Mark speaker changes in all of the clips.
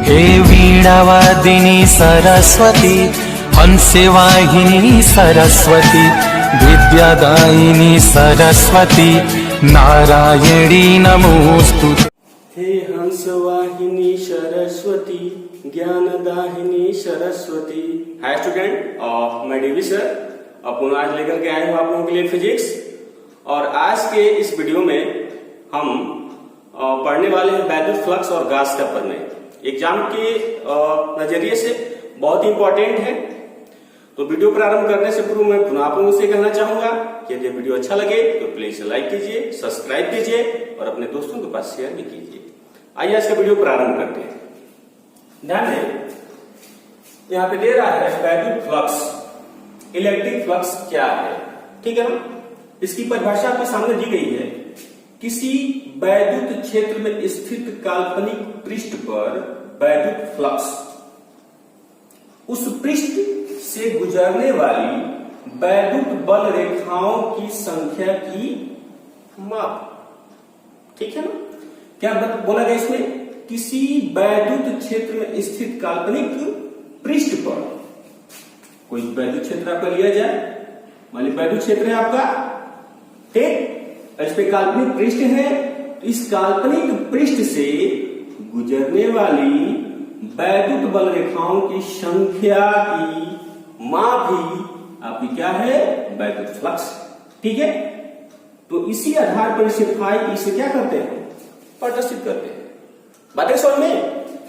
Speaker 1: हे वीणावादिनी सरस्वती, हंसवाहिनी सरस्वती, विद्यादायिनी सरस्वती, नारायणी नमोस्तुते।
Speaker 2: हे हंसवाहिनी Saraswati, ज्ञानदायिनी Saraswati. Hi student, मैं DV sir पुनः आज लेकर के आए हूँ आप लोगों के लिए फिजिक्स। और आज के इस वीडियो में हम पढ़ने वाले हैं वैद्युत फ्लक्स और गॉस का प्रमेय। एग्जाम के नजरिए से बहुत ही इंपॉर्टेंट है। तो वीडियो प्रारंभ करने से पूर्व मैं पुनः आप लोगों से कहना चाहूंगा कि यदि वीडियो अच्छा लगे तो प्लीज लाइक कीजिए, सब्सक्राइब कीजिए और अपने दोस्तों के पास शेयर भी कीजिए। आइए आज का वीडियो प्रारंभ करते हैं। ध्यान दें, यहाँ पे दे रहा है वैद्युत फ्लक्स, इलेक्ट्रिक फ्लक्स क्या है, ठीक है ना। इसकी परिभाषा आपके सामने दी गई है। किसी वैद्युत क्षेत्र में स्थित काल्पनिक पृष्ठ पर वैद्युत फ्लक्स उस पृष्ठ से गुजरने वाली वैद्युत बल रेखाओं की संख्या की माप, ठीक है ना। क्या बोला गया इसमें? किसी वैद्युत क्षेत्र में स्थित काल्पनिक पृष्ठ पर, कोई वैद्युत क्षेत्र आपका लिया जाए, मान लीजिए वैद्युत क्षेत्र है आपका, ठीक, इस पे काल्पनिक पृष्ठ है, तो इस काल्पनिक पृष्ठ से गुजरने वाली वैद्युत बल रेखाओं की संख्या की माप ही आपकी क्या है? वैद्युत फ्लक्स, ठीक है। तो इसी आधार पर इसे फाई इसे क्या करते हैं? प्रदर्शित करते हैं। बातें समझ में?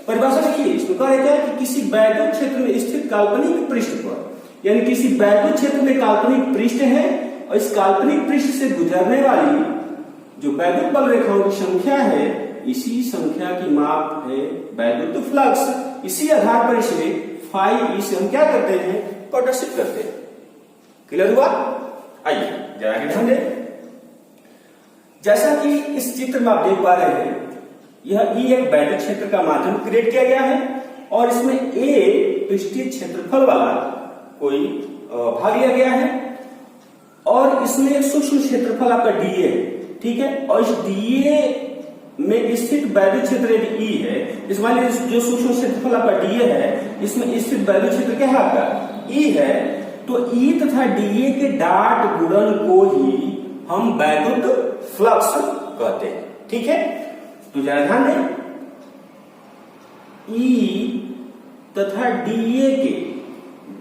Speaker 2: परिभाषा देखिए, इसमें कहा है कि किसी वैद्युत क्षेत्र में स्थित काल्पनिक पृष्ठ पर, यानी किसी वैद्युत क्षेत्र में काल्पनिक पृष्ठ है और इस काल्पनिक पृष्ठ से गुजरने वाली जो वैद्युत बल रेखाओं की संख्या है, इसी संख्या की माप है वैद्युत फ्लक्स। इसी आधार पर इसे फाई इसे हम क्या करते हैं? प्रदर्शित करते हैं। क्लियर हुआ? आइए जरा ध्यान दें। जैसा कि इस चित्र में आप देख पा रहे हैं, यह ई एक वैद्युत क्षेत्र का माध्यम क्रिएट किया गया है और इसमें ए पृष्ठीय क्षेत्रफल वाला कोई भाग लिया गया है और इसमें एक सूक्ष्म क्षेत्रफल आपका डीए है, ठीक है। और इस डीए में स्थित वैद्युत क्षेत्र यदि ई है, इस मान लीजिए जो सूक्ष्म क्षेत्रफल आपका डीए है, इसमें स्थित वैद्युत क्षेत्र क्या है आपका? ई है। तो ई तथा डीए के डाट गुणन को ही हम वैद्युत फ्लक्स कहते हैं, ठीक है। तो जरा ध्यान दें, ई तथा डीए के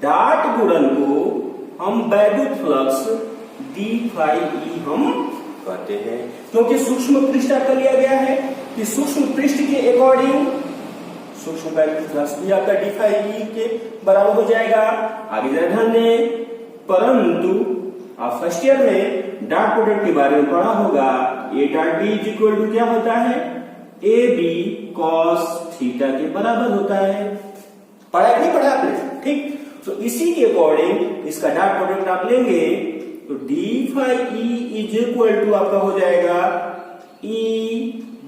Speaker 2: डाट गुणन को हम वैद्युत फ्लक्स डी फाई ई हम कहते हैं, क्योंकि सूक्ष्म पृष्ठ आपका लिया गया है कि सूक्ष्म पृष्ठ के अकॉर्डिंग सूक्ष्म वैद्युत फ्लक्स भी आपका डी फाई ई के बराबर हो जाएगा। आगे जरा ध्यान दें, परंतु आप फर्स्ट ईयर में डॉट प्रोडक्ट के बारे में पढ़ा होगा। A dot B is equal to क्या होता है? ए बी कॉस थीटा के बराबर होता है। पढ़ा नहीं पढ़ा आपने? ठीक। तो इसी के अकॉर्डिंग इसका डॉट प्रोडक्ट आप लेंगे तो D phi E is equal to आपका हो जाएगा ई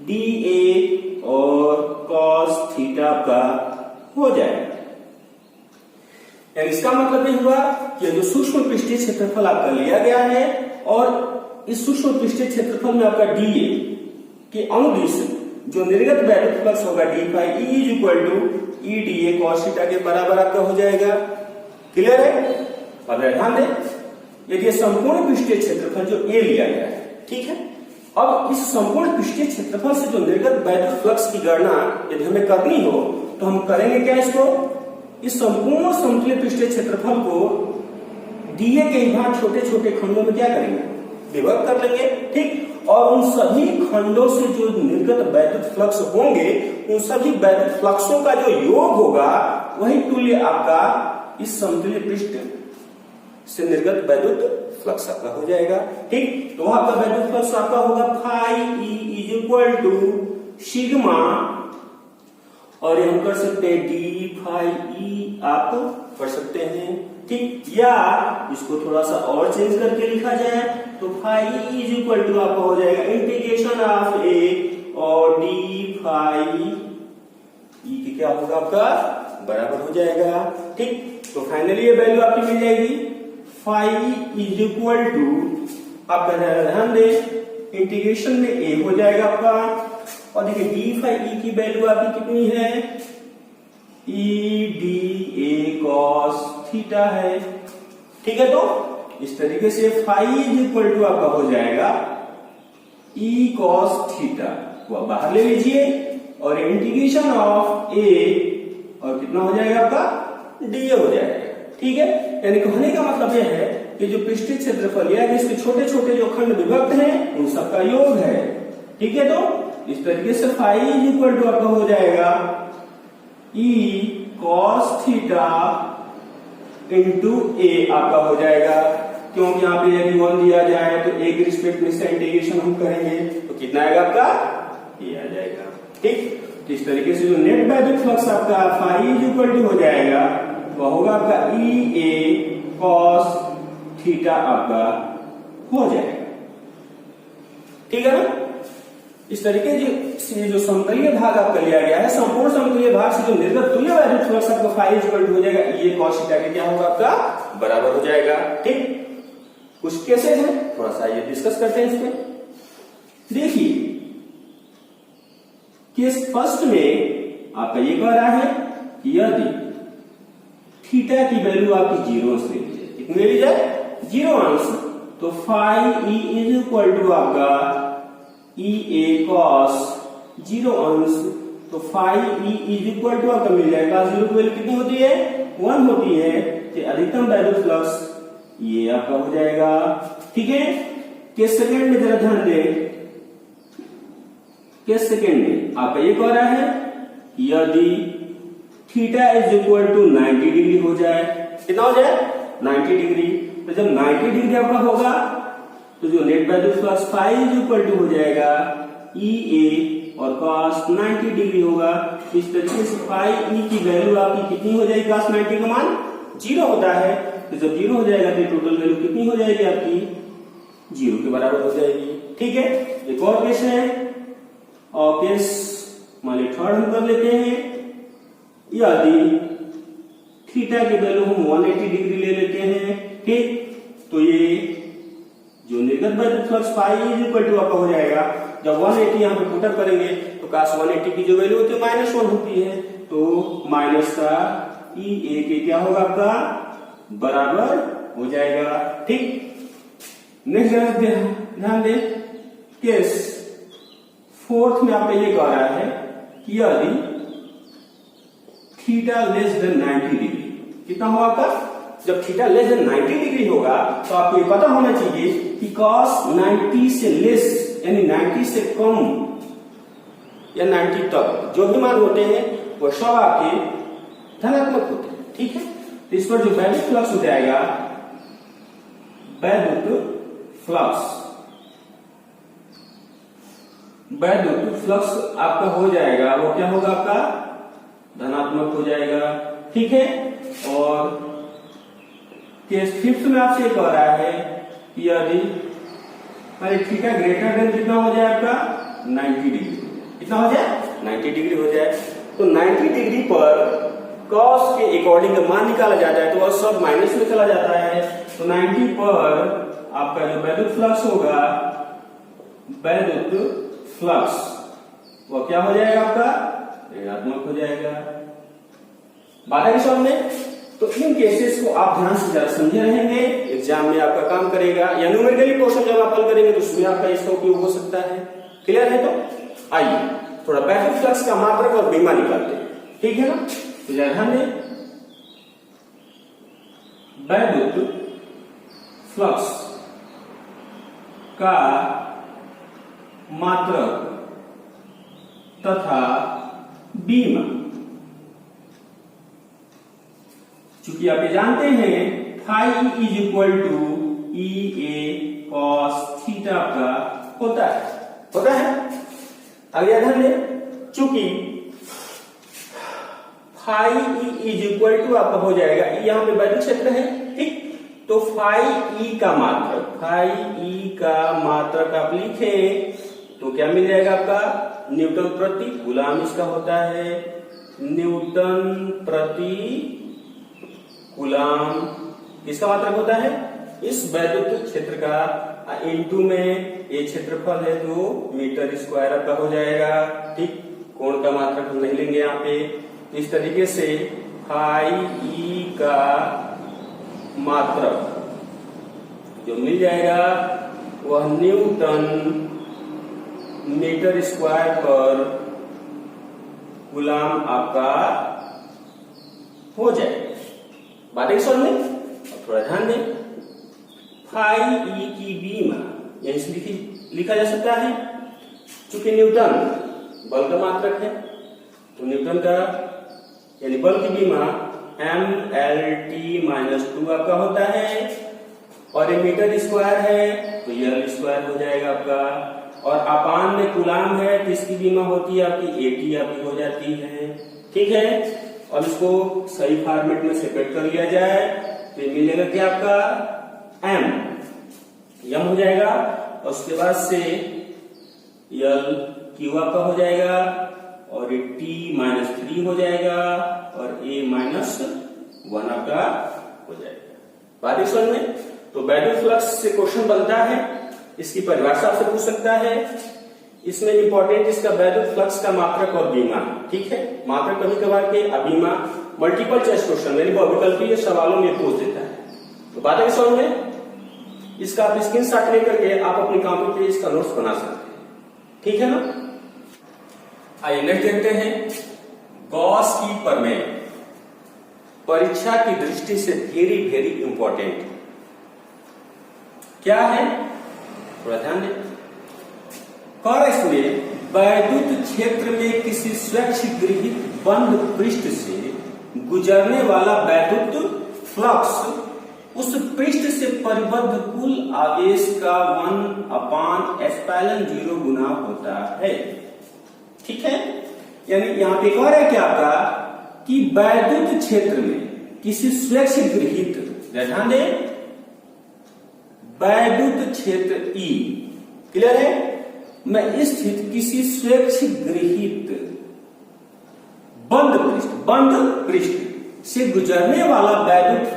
Speaker 2: डी ए और कॉस थीटा का हो जाएगा। इसका मतलब ये हुआ कि जो सूक्ष्म पृष्ठीय क्षेत्रफल आपका लिया गया है और इस सूक्ष्म पृष्ठीय क्षेत्रफल में आपका डीए के अनुदिश जो निर्गत वैद्युत फ्लक्स होगा D phi E is equal to E D A cos theta के बराबर आपका हो जाएगा। क्लियर है? अब ध्यान दें, यदि ये संपूर्ण पृष्ठीय क्षेत्रफल जो ए लिया गया है, ठीक है। अब इस संपूर्ण पृष्ठीय क्षेत्रफल से जो निर्गत वैद्युत फ्लक्स की गणना यदि हमें करनी हो तो हम करेंगे क्या? इसको इस संपूर्ण समतुल्य पृष्ठीय क्षेत्रफल को डीए के भाग छोटे छोटे खंडों में क्या करेंगे? विभक्त कर लेंगे, ठीक। और उन सभी खंडों से जो निर्गत वैद्युत फ्लक्स होंगे, उन सभी वैद्युत फ्लक्सों का जो योग होगा वही तुल्य आपका इस समतुल्य पृष्ठ से निर्गत वैद्युत फ्लक्स आपका हो जाएगा, ठीक। तो आपका वैद्युत फ्लक्स आपका होगा phi E is equal to sigma, और हम कर सकते हैं डी फाई ई आप कर सकते हैं, ठीक। या इसको थोड़ा सा और चेंज करके लिखा जाए तो फाई इज इक्वल टू आपका हो जाएगा इंटीग्रेशन ऑफ ए और डी फाई ई के क्या होगा आपका? बराबर हो जाएगा, ठीक। तो फाइनली ये वैल्यू आपकी मिल जाएगी फाई इज इक्वल टू, आपका ध्यान दें, इंटीग्रेशन में ए हो जाएगा आपका और देखिए डी फाई ई की वैल्यू आपकी कितनी है? EDA cos थीटा है। ठीक है, तो इस तरीके से फाई इज इक्वल टू आपका हो जाएगा E cos थीटा को आप बाहर ले लीजिए और इंटीग्रेशन ऑफ A और कितना हो जाएगा आपका dA हो जाएगा। ठीक है, यानी कहने का मतलब यह है कि जो पृष्ठीय क्षेत्रफल या इसके छोटे छोटे जो खंड विभक्त हैं उन सबका योग है। ठीक है, तो इस तरीके से फाई इज इक्वल टू आपका हो जाएगा E cos theta into A आपका हो जाएगा, क्योंकि यहाँ पे यदि 1 दिया जाए तो A के रिस्पेक्ट में इसका इंटीग्रेशन हम करेंगे तो कितना आएगा आपका ये आ जाएगा। ठीक, तो इस तरीके से जो नेट वैल्यू फ्लक्स आपका फाई इज इक्वल टू हो जाएगा वह होगा आपका EA cos थीटा आपका हो जाएगा। ठीक है ना, इस तरीके से जो समतलीय भाग आपका लिया गया है, संपूर्ण समतलीय भाग से जो निर्गत तुल्य वैद्युत फ्लक्स आपका फाई इज इक्वल टू हो जाएगा EA cos थीटा के क्या होगा आपका बराबर हो जाएगा। ठीक, कुछ केसेस हैं, थोड़ा सा ये डिस्कस करते हैं इसमें। देखिए केस फर्स्ट में आपका ये कह रहा है कि यदि थीटा की वैल्यू आपकी 0 से कितनी ले ली जाए 0 अंश, तो phi E is equal to आपका EA cos 0 अंश, तो phi E is equal to आपका मिल जाएगा 0 की वैल्यू कितनी होती है 1 होती है, तो अधिकतम वैल्यू फ्लक्स ये आपका हो जाएगा। ठीक है, केस सेकंड में जरा ध्यान दें। केस सेकंड में आपका ये कह रहा है यदि theta is equal to 90 degree हो जाए, कितना हो जाए 90 डिग्री, तो जब 90 डिग्री आपका होगा तो जो net value flux phi is equal to हो जाएगा EA और cos 90 डिग्री होगा। इस तरीके से फाई E की वैल्यू आपकी कितनी हो जाएगी, cos 90 का मान 0 होता है, तो जब 0 हो जाएगा तो टोटल वैल्यू कितनी हो जाएगी आपकी 0 के बराबर हो जाएगी। ठीक है, एक और केस है और केस मान थर्ड हम कर लेते हैं। यदि थीटा की वैल्यू हम 180 डिग्री ले लेते हैं, ठीक, तो ये जो निर्गत वैद्युत flux phi is equal to आपका हो जाएगा, जब 180 यहाँ पे पुटअप करेंगे तो cos 180 की जो वैल्यू होती है -1 होती है, तो माइनस का EA के क्या होगा आपका बराबर हो जाएगा। ठीक, नेक्स्ट ध्यान दें, केस फोर्थ में आपका ये कह रहा है कि यदि थीटा लेस देन 90 डिग्री, कितना होगा आपका जब थीटा लेस देन 90 डिग्री होगा तो आपको ये पता होना चाहिए कि cos 90 से लेस यानी 90 से कम या 90 तक जो भी मान होते हैं वो सब आपके धनात्मक होते हैं। ठीक है, तो इस पर जो वैद्युत फ्लक्स हो जाएगा, वैद्युत फ्लक्स आपका हो जाएगा वो क्या होगा आपका धनात्मक हो जाएगा। ठीक है, और केस फिफ्थ में आपसे कह रहा है कि यदि थीटा ग्रेटर देन कितना हो जाए आपका 90 डिग्री, कितना हो जाए 90 डिग्री हो जाए, तो 90 डिग्री पर cos के अकॉर्डिंग मान निकाला जाता है तो वह सब माइनस में चला जाता है, तो 90 पर आपका जो वैद्युत फ्लक्स होगा, वैद्युत फ्लक्स वो क्या हो जाएगा आपका ऋणात्मक हो जाएगा। बात है सामने, तो इन केसेस को आप ध्यान से जरा समझे रहेंगे, एग्जाम में आपका काम करेगा या न्यूमेरिकली क्वेश्चन जब आप हल करेंगे तो उसमें आपका इसका उपयोग हो सकता है। क्लियर है, तो आइए थोड़ा वैद्युत फ्लक्स का मात्रक और बीमा निकालते हैं। ठीक है ना, तो जरा ध्यान दें, वैद्युत फ्लक्स का मात्रक तथा बीमा, चूंकि आप ये जानते हैं phi is equal to EA cos theta का होता है। अगले ध्यान दें, चूंकि phi E is equal to आपका हो जाएगा, यहाँ पे वैद्युत क्षेत्र है, ठीक, तो फाई E का मात्रक आप लिखे तो क्या मिल जाएगा आपका न्यूटन प्रति कूलम इसका होता है, न्यूटन प्रति कूलम किसका मात्रक होता है इस वैद्युत क्षेत्र का, इनटू में ये क्षेत्रफल है तो मीटर स्क्वायर आपका हो जाएगा। ठीक, कोण का मात्रक हम नहीं लेंगे यहाँ पे, तो इस तरीके से फाई ई का मात्रक जो मिल जाएगा वह न्यूटन मीटर स्क्वायर पर गुलाम आपका हो जाएगा। बात समझ में? अब थोड़ा ध्यान दें, फाई ई की बीमा यहीं से लिखा जा सकता है। चूंकि न्यूटन बल का मात्रक है तो न्यूटन का यानी बल की बीमा mLT-2 आपका होता है, और ये मीटर स्क्वायर है तो L स्क्वायर हो जाएगा आपका, और अपान में कूलाम है तो इसकी बीमा होती है आपकी AT आपकी हो जाती है। ठीक है, और इसको सही फॉर्मेट में सेपरेट कर लिया जाए तो ये मिलेगा क्या आपका M हो जाएगा, और उसके बाद से L Q आपका हो जाएगा, और ये T-3 हो जाएगा, और A-1 आपका हो जाएगा। बात समझ में? तो वैल्यू फ्लक्स से क्वेश्चन बनता है, इसकी परिभाषा आपसे पूछ सकता है। इसमें इंपॉर्टेंट इसका वैल्यू फ्लक्स का मात्रक और बीमा। ठीक है, मात्रक कभी कभार के अबीमा मल्टीपल चॉइस क्वेश्चन यानी बहुविकल्पीय सवालों में पूछ देता है। तो बात समझ में? इसका आप स्क्रीनशॉट लेकर के आप अपनी कॉपी पे इसका नोट्स बना सकते हैं। ठीक है ना? आइए नेक्स्ट देखते हैं, गॉस की प्रमेय परीक्षा की दृष्टि से वेरी वेरी इंपॉर्टेंट क्या है, थोड़ा ध्यान दें। इसमें वैद्युत क्षेत्र में किसी स्वैच्छिक बंद पृष्ठ से गुजरने वाला वैद्युत फ्लक्स उस पृष्ठ से परिबद्ध कुल आवेश का 1/ε0 गुना होता है। ठीक है, यानी यहां पे कह रहा है क्या आपका कि वैद्युत क्षेत्र में किसी स्वैच्छिक ध्यान दें, वैद्युत क्षेत्र E क्लियर है, में स्थित किसी स्वैच्छिक बंद पृष्ठ से गुजरने वाला वैद्युत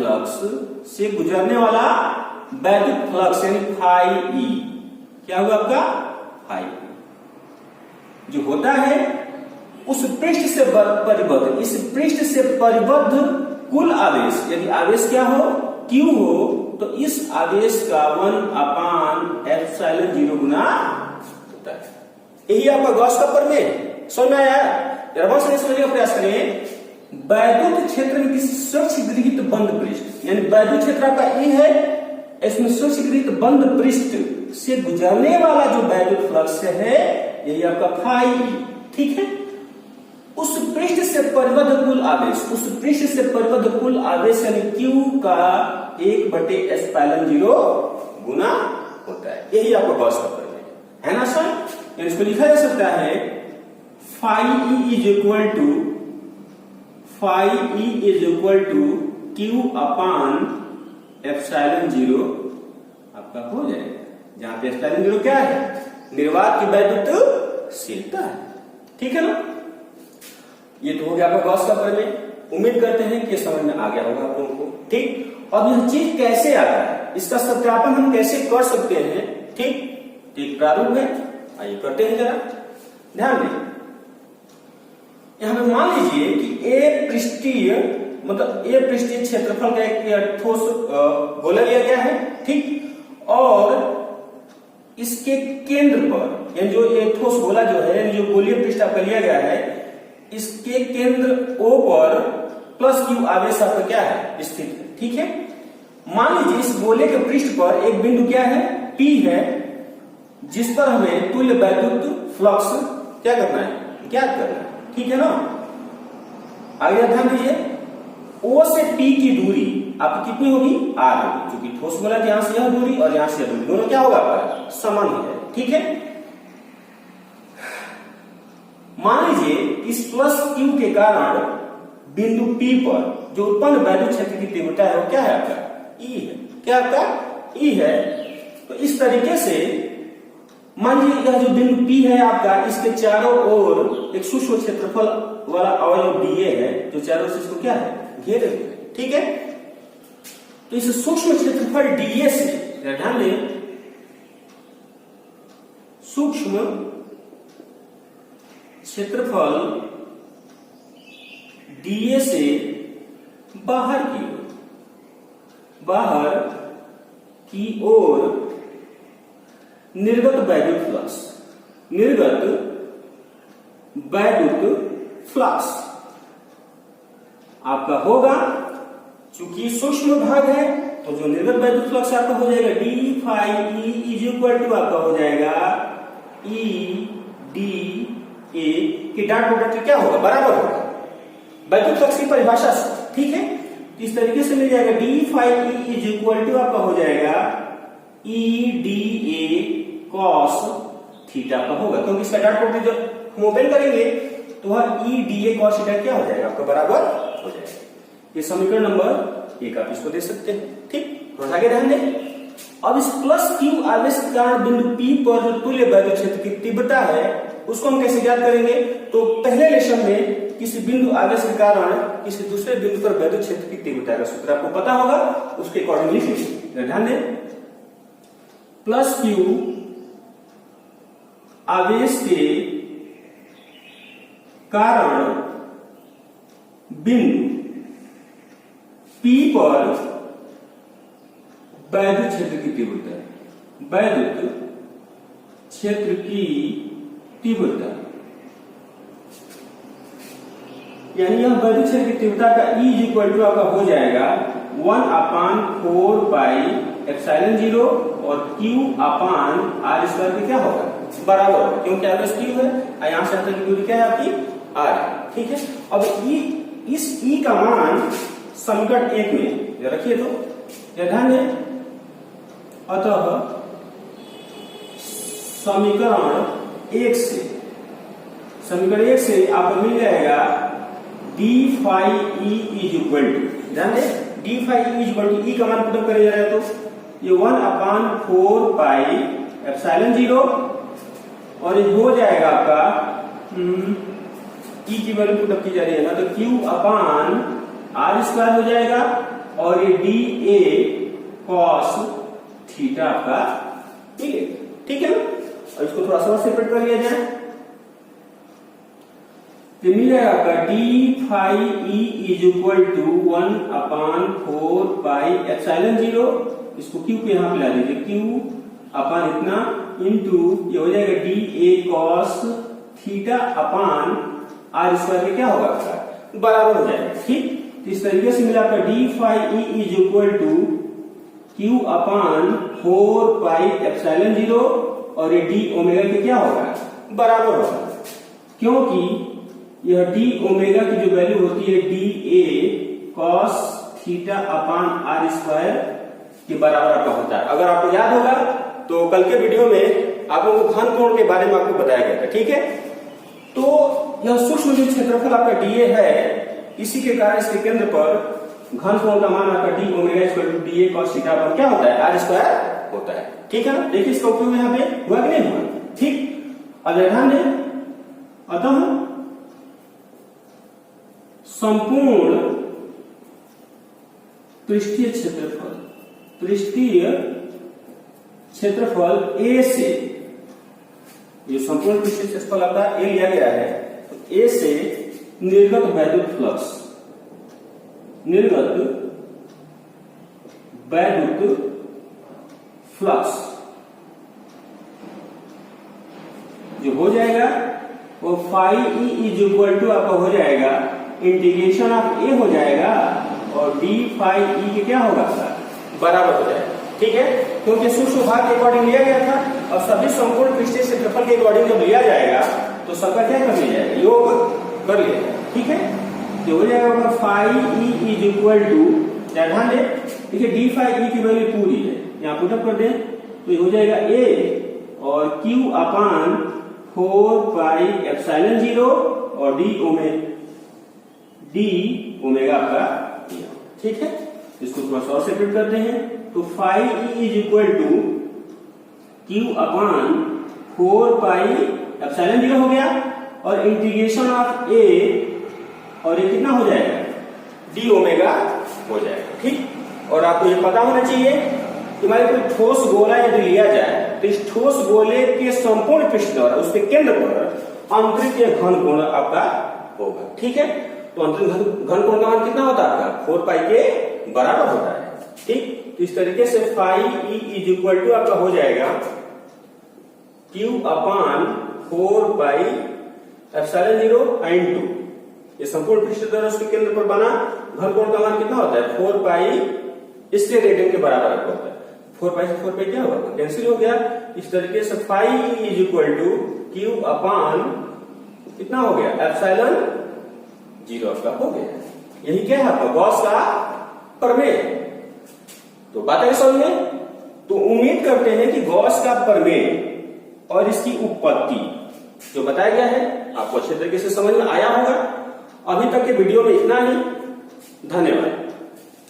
Speaker 2: फ्लक्स यानी फाई E क्या हुआ आपका फाई E जो होता है उस पृष्ठ से परिबद्ध, इस पृष्ठ से परिबद्ध कुल आवेश यदि आवेश क्या हो Q हो तो इस आवेश का 1/ε0 गुना होता है। यही आपका गॉस का प्रमेय समझ में आया? जरा समझने का प्रयास करें। वैद्युत क्षेत्र में किसी स्वैच्छिक बंद पृष्ठ यानी वैद्युत क्षेत्र आपका E है, इसमें स्वैच्छिक बंद पृष्ठ से गुजरने वाला जो वैद्युत फ्लक्स है यही आपका फाई E। ठीक है, उस पृष्ठ से परिबद्ध कुल आवेश यानी Q का 1/ε0 गुना होता है। यही आपका गॉस का प्रमेय है ना सर? यानी इसको लिखा जा सकता है phi E is equal to Q upon ε0 आपका हो जाएगा, जहां पे ε0 क्या है, निर्वात की वैद्युतशीलता है। ठीक है ना? ये तो हो गया आपका गॉस का प्रमेय। उम्मीद करते हैं कि समझ में आ गया होगा आप लोगों को। ठीक, अब यह चीज कैसे आता है, इसका सत्यापन हम कैसे कर सकते हैं? ठीक, प्रारूप है, आइए करते हैं, जरा ध्यान दें। यहां पे मान लीजिए कि ए पृष्ठीय क्षेत्रफल का एक ठोस गोला लिया गया है। ठीक, और इसके केंद्र पर यानी जो ये ठोस गोला जो है जो गोलीय पृष्ठ आपका लिया गया है, इसके केंद्र O पर प्लस Q आवेश आपका क्या है स्थित है। ठीक है, मान लीजिए इस गोले के पृष्ठ पर एक बिंदु क्या है P है, जिस पर हमें तुल्य वैद्युत फ्लक्स क्या करना है, ज्ञात करना है। ठीक है ना? आगे ध्यान दीजिए, O से P की दूरी आपकी कितनी होगी, R होगी, क्योंकि ठोस गोला यहां से यह दूरी और यहां से यह दूरी दोनों क्या होगा आपका समान हो जाएगा। ठीक है, मान लीजिए इस प्लस Q के कारण बिंदु P पर जो उत्पन्न वैद्युत क्षेत्र की तीव्रता है वो क्या है आपका E है। क्या आपका E है। तो इस तरीके से मान लीजिए यह जो बिंदु P है आपका, इसके चारों ओर एक सूक्ष्म क्षेत्रफल वाला अवयव dA है जो चारों से इसको क्या है घेरे हुए है। ठीक है, तो इस सूक्ष्म क्षेत्रफल dA से ध्यान दें, सूक्ष्म क्षेत्रफल डीए से बाहर की ओर निर्गत वैद्युत फ्लक्स आपका होगा। चूंकि सूक्ष्म भाग है तो जो निर्गत वैद्युत फ्लक्स आपका हो जाएगा D phi E is equal to आपका हो जाएगा ई डी ए के डॉट प्रोडक्ट क्या होगा, बराबर होगा वैद्युत फ्लक्स की परिभाषा से। ठीक है, इस तरीके से मिल जाएगा D phi E is equal to आपका हो जाएगा E D A cos theta का होगा, क्योंकि इसका डॉट प्रोडक्ट जब हम ओपन करेंगे तो वह ई डी ए कॉस थीटा क्या हो जाएगा, आपका बराबर हो जाएगा। ये समीकरण नंबर 1 आप इसको दे सकते हैं। ठीक, थोड़ा आगे ध्यान दें। अब इस प्लस क्यू आवेश के कारण बिंदु P पर जो तुल्य वैद्युत क्षेत्र की तीव्रता है उसको हम कैसे ज्ञात करेंगे। तो पहले लेसन में किसी बिंदु आवेश के कारण किसी दूसरे बिंदु पर वैद्युत क्षेत्र की तीव्रता का सूत्र आपको पता होगा, उसके अकॉर्डिंगली लिखिए। ध्यान दें, प्लस क्यू आवेश के कारण बिंदु P पर वैद्युत क्षेत्र की तीव्रता, यानी यह वैद्युत क्षेत्र की तीव्रता का E इज इक्वल टू आपका हो जाएगा 1/4πε0 और Q अपान R स्क्वायर के क्या होगा, बराबर होगा, क्योंकि आवेश Q है और यहां से अंतर की दूरी क्या है आपकी R है। ठीक है, अब इस E का मान समीकरण 1 में रखिए तो ध्यान दें। अतः समीकरण 1 से आपको मिल जाएगा D phi E is equal to, ध्यान दें d phi E is equal to E का मान पुट करे जा रहा है तो ये 1/4πε0 और ये हो जाएगा आपका ई की वैल्यू पुट की जा रही है ना, तो क्यू अपान आर स्क्वायर हो जाएगा और ये डी ए कॉस थीटा आपका मिलेगा। ठीक है ना, और इसको थोड़ा सा सेपरेट कर लिया जाए तो मिल जाएगा आपका d phi E is equal to 1/4πε0, इसको क्यू पे यहां पे ला दीजिए, क्यू अपान इतना इंटू ये हो जाएगा D A cos theta upon R square के क्या होगा आपका, बराबर हो जाएगा। ठीक, इस तरीके से मिला आपका d phi E is equal to Q upon 4πε0 और ये डी ओमेगा के क्या होगा, बराबर होगा, क्योंकि यह डी ओमेगा की जो वैल्यू होती है D A cos theta upon R square के बराबर आपका होता है। अगर आपको याद होगा तो कल के वीडियो में आप लोगों को घन कोण के बारे में आपको बताया गया था। ठीक है, तो यह सूक्ष्म जो क्षेत्रफल आपका डीए है, इसी के कारण इसके केंद्र पर घन कोण का मान आपका D omega equal to D A cos theta पर क्या होता है, आर स्क्वायर होता है। ठीक है ना, देखिए इसका उपयोग यहाँ पे हुआ कि नहीं हुआ। ठीक, अब ध्यान दें, अतः संपूर्ण पृष्ठीय क्षेत्रफल ए से, ये संपूर्ण पृष्ठीय क्षेत्रफल आपका ए लिया गया है, तो ए से निर्गत वैद्युत फ्लक्स जो हो जाएगा वो phi E is equal to आपका हो जाएगा इंटीग्रेशन ऑफ ए हो जाएगा और डी फाई ई के क्या होगा, बराबर हो जाएगा। ठीक है, क्योंकि सूक्ष्म भाग के अकॉर्डिंग लिया गया था और सभी संपूर्ण पृष्ठीय क्षेत्रफल के अकॉर्डिंग जब लिया जाएगा तो सबका क्या कर लिया जाएगा, योग कर लिया जाएगा। ठीक है, जो हो जाएगा phi E is equal to, ध्यान दें देखिए डी फाई ई की वैल्यू पूरी है, यहाँ पुटअप कर दें तो ये हो जाएगा ए और क्यू अपान 4πε0 और डी ओमेगा आपका। ठीक है, इसको थोड़ा सा और सेपरेट करते हैं तो phi E is equal to Q upon 4πε0 हो गया और इंटीग्रेशन ऑफ ए और ये कितना हो जाएगा, डी ओमेगा हो जाएगा। ठीक, और आपको ये पता होना चाहिए कि हमारे कोई ठोस गोला यदि लिया जाए तो इस ठोस गोले के संपूर्ण पृष्ठ द्वारा उसके केंद्र पर आंतरिक घन कोण आपका होगा। ठीक है, तो अंतरिम घन कोण का मान कितना होता है आपका 4 पाई के बराबर होता है। ठीक, तो इस तरीके से phi E is equal to आपका हो जाएगा Q upon 4 pi epsilon 0 and 2। ये संपूर्ण पृष्ठ धनुष के केंद्र पर बना घन कोण का मान कितना होता है 4 पाई, इसलिए रेडियन के बराबर होता है। 4 पाई से 4 पाई क्या होगा, कैंसिल हो गया। इस तरीके से phi is equal to Q upon कितना हो गया एप्सिलॉन 0 आपका हो गया। यही क्या है आपका गॉस का प्रमेय। तो बात है समझ में। तो उम्मीद करते हैं कि गॉस का प्रमेय और इसकी उत्पत्ति जो बताया गया है आपको अच्छे तरीके से समझ में आया होगा। अभी तक के वीडियो में इतना ही, धन्यवाद।